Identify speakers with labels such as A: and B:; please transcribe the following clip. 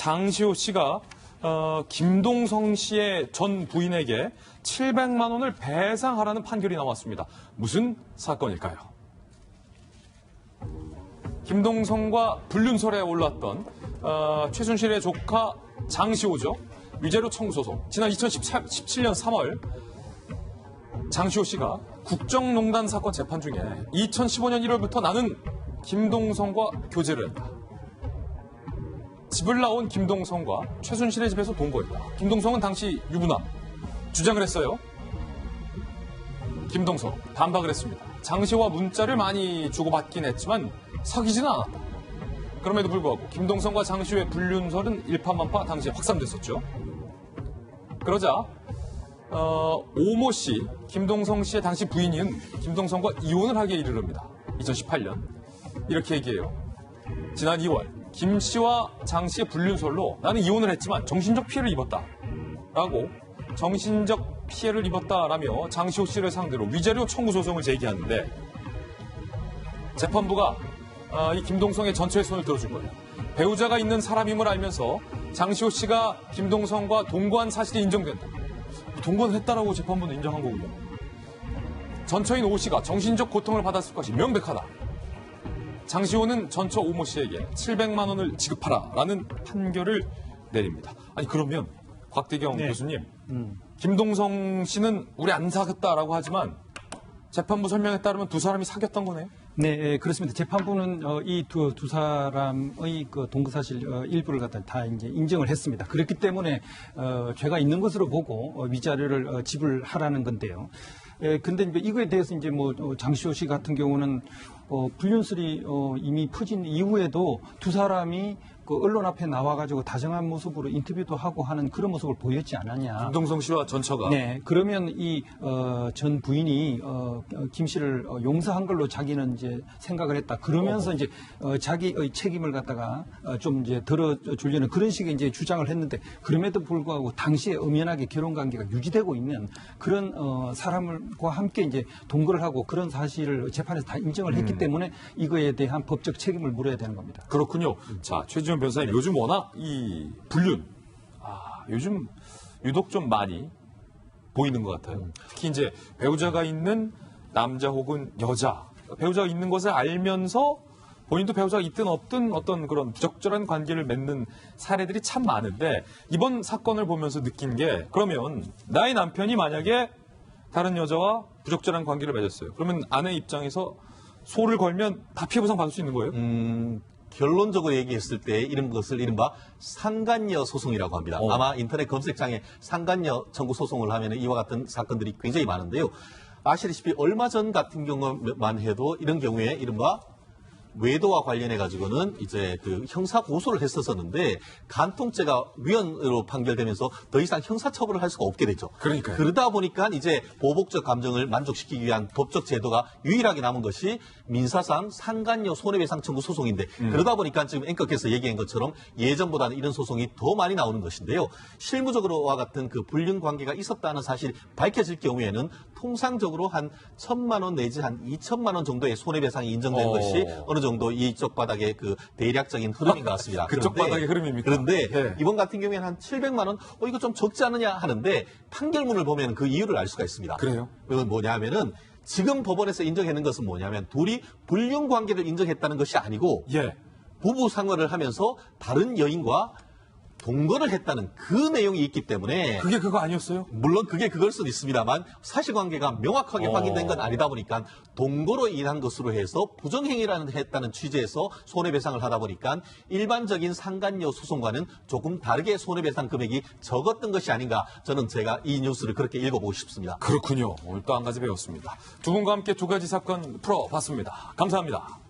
A: 장시호 씨가 김동성 씨의 전 부인에게 700만 원을 배상하라는 판결이 나왔습니다. 무슨 사건일까요? 김동성과 불륜설에 올랐던 최순실의 조카 장시호죠. 위자료 청구 소송. 지난 2017년 3월 장시호 씨가 국정농단 사건 재판 중에 2015년 1월부터 나는 김동성과 교제를 했다. 집을 나온 김동성과 최순실의 집에서 동거했다. 김동성은 당시 유부남 주장을 했어요. 김동성 반박을 했습니다. 장시호와 문자를 많이 주고받긴 했지만 사귀지는 않았다. 그럼에도 불구하고 김동성과 장시호의 불륜설은 일파만파 당시에 확산됐었죠. 그러자 오모 씨, 김동성 씨의 당시 부인인 김동성과 이혼을 하기에 이르릅니다. 2018년 이렇게 얘기해요. 지난 2월 김 씨와 장 씨의 불륜설로 나는 이혼을 했지만 정신적 피해를 입었다 라고 정신적 피해를 입었다라며 장시호 씨를 상대로 위자료 청구 소송을 제기하는데 재판부가 이 김동성의 전처의 손을 들어준 거예요. 배우자가 있는 사람임을 알면서 장시호 씨가 김동성과 동거한 사실이 인정된다. 동거는 했다라고 재판부는 인정한 거군요. 전처인 오 씨가 정신적 고통을 받았을 것이 명백하다. 장시호는 전처 오모 씨에게 700만 원을 지급하라라는 판결을 내립니다. 아니 그러면 곽대경 교수님, 김동성 씨는 우리 안 사귀었다라고 하지만 재판부 설명에 따르면 두 사람이 사귀었던 거네요?
B: 네, 그렇습니다. 재판부는 이 두 사람의 그 동거 사실 일부를 갖다 다 이제 인정을 했습니다. 그렇기 때문에 죄가 있는 것으로 보고 위자료를 지불하라는 건데요. 근데 이제 이거에 대해서 이제 뭐 장시호 씨 같은 경우는 불륜설이 이미 퍼진 이후에도 두 사람이 그 언론 앞에 나와가지고 다정한 모습으로 인터뷰도 하고 하는 그런 모습을 보였지 않았냐.
A: 김동성 씨와 전처가.
B: 네, 그러면 이 전 부인이 김 씨를 용서한 걸로 자기는 이제 생각을 했다. 그러면서 이제 자기의 책임을 갖다가 좀 이제 덜어주려는 그런 식의 이제 주장을 했는데 그럼에도 불구하고 당시에 엄연하게 결혼 관계가 유지되고 있는 그런 사람과 함께 이제 동거를 하고 그런 사실을 재판에서 다 인정을 했기 때문에 이거에 대한 법적 책임을 물어야 되는 겁니다.
A: 그렇군요. 자, 최지원 변호사님, 요즘 워낙 이 불륜, 요즘 유독 좀 많이 보이는 것 같아요. 특히 이제 배우자가 있는 남자 혹은 여자, 배우자가 있는 것을 알면서 본인도 배우자가 있든 없든 어떤 그런 부적절한 관계를 맺는 사례들이 참 많은데 이번 사건을 보면서 느낀 게 그러면 나의 남편이 만약에 다른 여자와 부적절한 관계를 맺었어요. 그러면 아내 입장에서 소를 걸면 다 피해 보상 받을 수 있는 거예요?
C: 결론적으로 얘기했을 때 이런 것을 이른바 상간녀 소송이라고 합니다. 아마 인터넷 검색창에 상간녀 청구 소송을 하면 이와 같은 사건들이 굉장히 많은데요. 아시다시피 얼마 전 같은 경우만 해도 이런 경우에 이른바 외도와 관련해 가지고는 이제 그 형사 고소를 했었었는데 간통죄가 위헌으로 판결되면서 더 이상 형사 처벌을 할 수가 없게 되죠.
A: 그러니까요.
C: 그러다 보니까 이제 보복적 감정을 만족시키기 위한 법적 제도가 유일하게 남은 것이 민사상 상간녀 손해배상 청구 소송인데 그러다 보니까 지금 앵커께서 얘기한 것처럼 예전보다는 이런 소송이 더 많이 나오는 것인데요. 실무적으로와 같은 그 불륜 관계가 있었다는 사실이 밝혀질 경우에는 통상적으로 한 1,000만 원 내지 한 2천만 원 정도의 손해배상이 인정된 것이 어느 정도 이쪽 바닥의 그 대략적인 흐름인 것 같습니다.
A: 그쪽 바닥의 흐름입니까?
C: 그런데
A: 네.
C: 이번 같은 경우에는 한 700만 원, 이거 좀 적지 않느냐 하는데 판결문을 보면 그 이유를 알 수가 있습니다.
A: 그래요?
C: 그건 뭐냐면은 지금 법원에서 인정하는 것은 뭐냐면 둘이 불륜 관계를 인정했다는 것이 아니고 부부 생활을 하면서 다른 여인과 동거를 했다는 그 내용이 있기 때문에
A: 그게 그거 아니었어요?
C: 물론 그게 그걸 수도 있습니다만 사실관계가 명확하게 확인된 건 아니다 보니까 동거로 인한 것으로 해서 부정행위라는 했다는 취지에서 손해배상을 하다 보니까 일반적인 상간녀 소송과는 조금 다르게 손해배상 금액이 적었던 것이 아닌가 저는 제가 이 뉴스를 그렇게 읽어보고 싶습니다.
A: 그렇군요. 오늘 또 한 가지 배웠습니다. 두 분과 함께 두 가지 사건 풀어봤습니다. 감사합니다.